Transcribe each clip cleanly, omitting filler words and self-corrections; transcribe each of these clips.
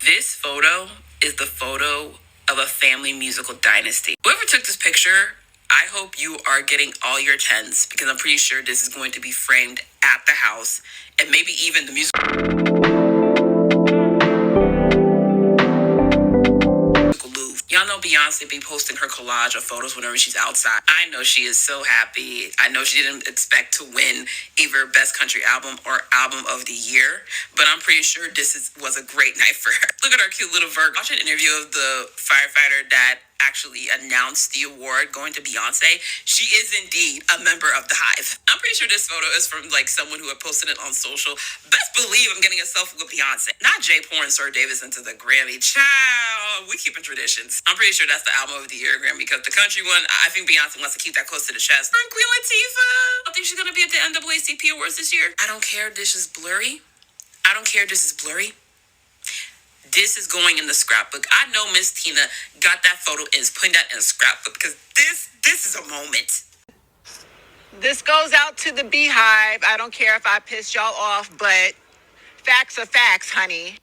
This photo is the photo of a family musical dynasty. Whoever took this picture, I hope you are getting all your tens because I'm pretty sure this is going to be framed at the house and maybe even the musical Louvre. Y'all know Beyonce be posting her collage of photos whenever she's outside. I know she is so happy. I know she didn't expect to win either Best Country Album or Album of the Year, but I'm pretty sure was a great night for her. Look at her cute little Virgo. Watch an interview of the firefighter that actually announced the award going to Beyonce. She is indeed a member of the Hive. I'm pretty sure this photo is from like someone who had posted it on social. Best believe I'm getting a selfie with Beyonce. Not Jay pouring Sir Davis into the Grammy. Child, we keeping traditions. I'm pretty sure that's the album of the year Grammy because the country one, I think Beyonce wants to keep that close to the chest. And Queen Latifah, I think she's gonna be at the NAACP Awards this year. I don't care. This is blurry. I don't care. This is blurry. This is going in the scrapbook. I know Miss Tina got that photo and is putting that in a scrapbook because this is a moment. This goes out to the Beehive. I don't care if I pissed y'all off, but facts are facts, honey.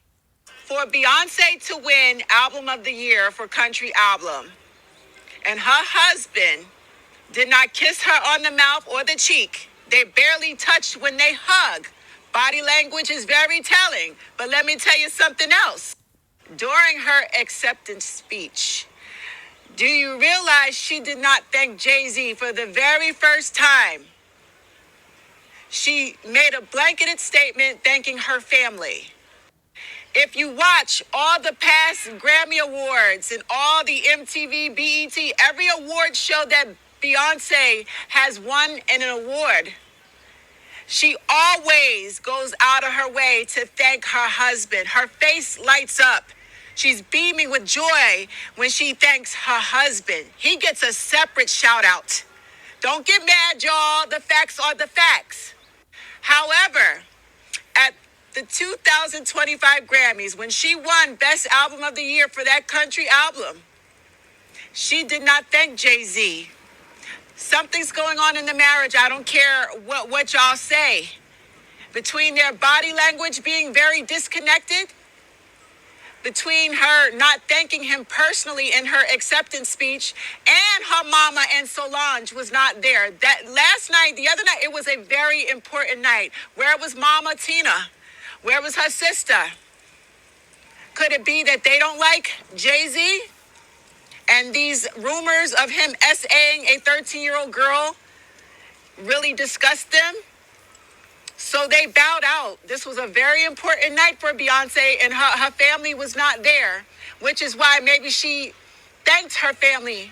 For Beyonce to win Album of the Year for Country Album, and her husband did not kiss her on the mouth or the cheek. They barely touched when they hug. Body language is very telling. But let me tell you something else. During her acceptance speech, do you realize she did not thank Jay-Z for the very first time? She made a blanketed statement thanking her family. If you watch all the past Grammy Awards and all the MTV, BET, every award show that Beyoncé has won an award, she always goes out of her way to thank her husband. Her face lights up. She's beaming with joy when she thanks her husband. He gets a separate shout out. Don't get mad, y'all. The facts are the facts. However, at the 2025 Grammys, when she won Best Album of the Year for that country album, she did not thank Jay-Z. Something's going on in the marriage. I don't care what y'all say. Between their body language being very disconnected, between her not thanking him personally in her acceptance speech, and her mama and Solange was not there. That last night, the other night, it was a very important night. Where was Mama Tina? Where was her sister? Could it be that they don't like Jay-Z? And these rumors of him SAing a 13-year-old girl really disgust them? So they bowed out. This was a very important night for Beyonce, and her family was not there, which is why maybe she thanked her family.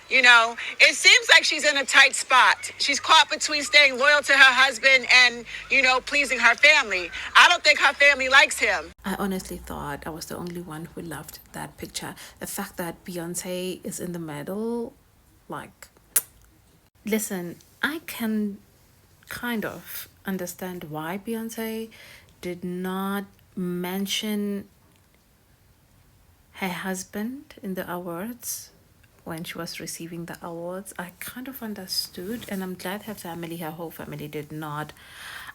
You know, it seems like she's in a tight spot. She's caught between staying loyal to her husband and, pleasing her family. I don't think her family likes him. I honestly thought I was the only one who loved that picture. The fact that Beyonce is in the middle, like, listen, I can kind of understand why Beyonce did not mention her husband in the awards when she was receiving the awards. I kind of understood, and I'm glad her whole family did not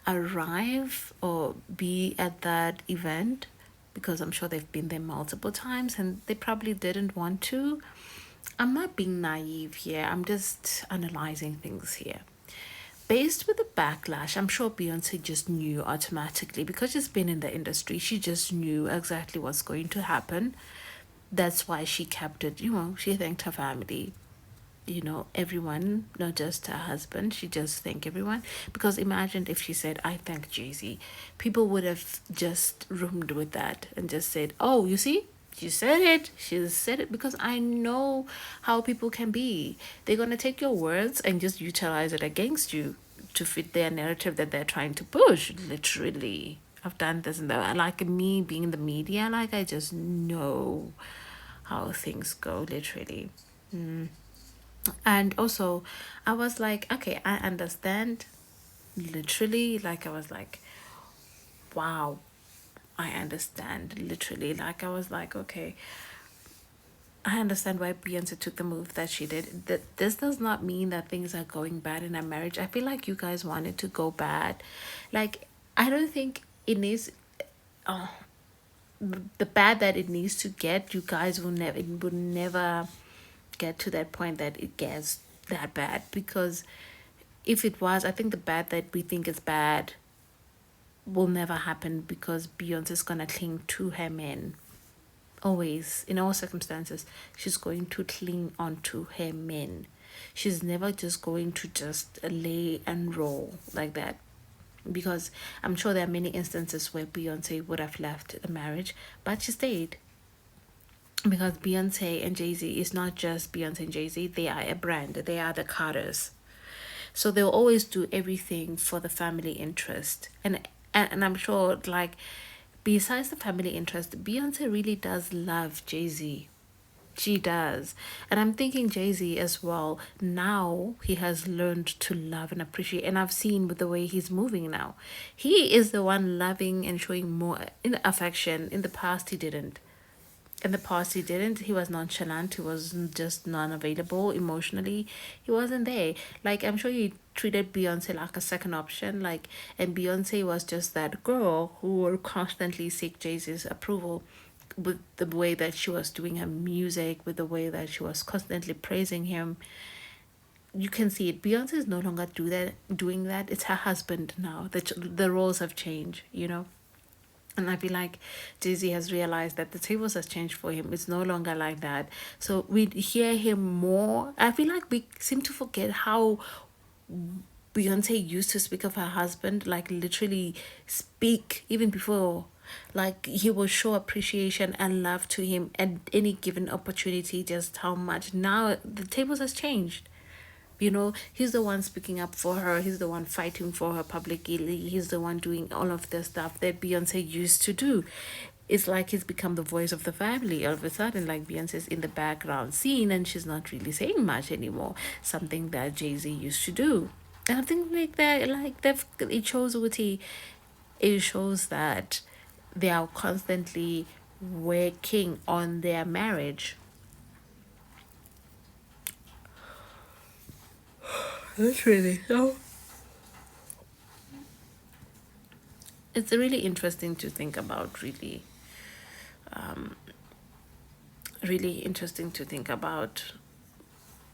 arrive or be at that event, because I'm sure they've been there multiple times and they probably didn't want to. I'm not being naive here. I'm just analyzing things here. Based with the backlash, I'm sure Beyonce just knew automatically, because she's been in the industry. She just knew exactly what's going to happen. That's why she kept it, she thanked her family, everyone, not just her husband. She just thanked everyone. Because imagine if she said, I thank Jay-Z. People would have just roomed with that and just said, oh, you see? She said it. She said it. Because I know how people can be. They're going to take your words and just utilize it against you to fit their narrative that they're trying to push. Literally. I've done this and that. Like me being in the media, like I just know how things go, literally. And also, I was like, okay, I understand. Literally, like I was like, wow. I understand, literally. Like, I was like, okay, I understand why Beyonce took the move that she did. This does not mean that things are going bad in a marriage. I feel like you guys want it to go bad. Like, I don't think it needs... Oh, the bad that it needs to get, you guys will never, it would never get to that point that it gets that bad. Because if it was, I think the bad that we think is bad will never happen, because Beyonce's gonna cling to her men. Always, in all circumstances, she's going to cling on to her men. She's never just going to just lay and roll like that. Because I'm sure there are many instances where Beyonce would have left the marriage, but she stayed. Because Beyonce and Jay-Z is not just Beyonce and Jay-Z, they are a brand. They are the Carters. So they'll always do everything for the family interest. And I'm sure, like, besides the family interest, Beyonce really does love Jay-Z. She does. And I'm thinking Jay-Z as well. Now he has learned to love and appreciate. And I've seen with the way he's moving now. He is the one loving and showing more in affection. In the past, he didn't. In the past, he didn't. He was nonchalant. He was just non-available emotionally. He wasn't there. Like, I'm sure he treated Beyonce like a second option. Like, and Beyonce was just that girl who would constantly seek Jay-Z's approval, with the way that she was doing her music, with the way that she was constantly praising him. You can see it. Beyonce is no longer doing that. It's her husband now. The roles have changed, you know. And I feel like Jay-Z has realized that the tables has changed for him. It's no longer like that. So we hear him more. I feel like we seem to forget how Beyonce used to speak of her husband, like literally speak even before. Like, he will show appreciation and love to him at any given opportunity, just how much. Now the tables has changed. You know, he's the one speaking up for her. He's the one fighting for her publicly. He's the one doing all of the stuff that Beyonce used to do. It's like he's become the voice of the family. All of a sudden, like, Beyonce's in the background scene and she's not really saying much anymore. Something that Jay-Z used to do. And I think like that, like that, it shows Witty. It shows that they are constantly working on their marriage. That's really so. It's really interesting to think about. Really interesting to think about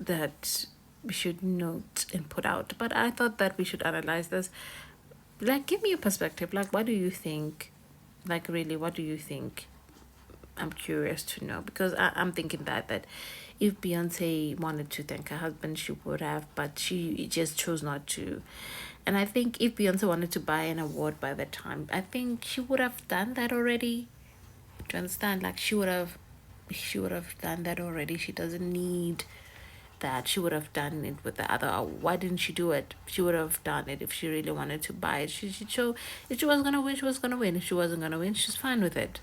that we should note and put out. But I thought that we should analyze this. Like, give me a perspective. Like, what do you think? Like, really, what do you think? I'm curious to know, because I'm thinking that if Beyonce wanted to thank her husband, she would have, but she just chose not to. And I think if Beyonce wanted to buy an award by that time, I think she would have done that already. Do you understand? Like, she would have done that already. She doesn't need that. She would have done it with the other. Why didn't she do it? She would have done it if she really wanted to buy it. She chose, if she was gonna win, she was gonna win. If she wasn't gonna win, she's fine with it.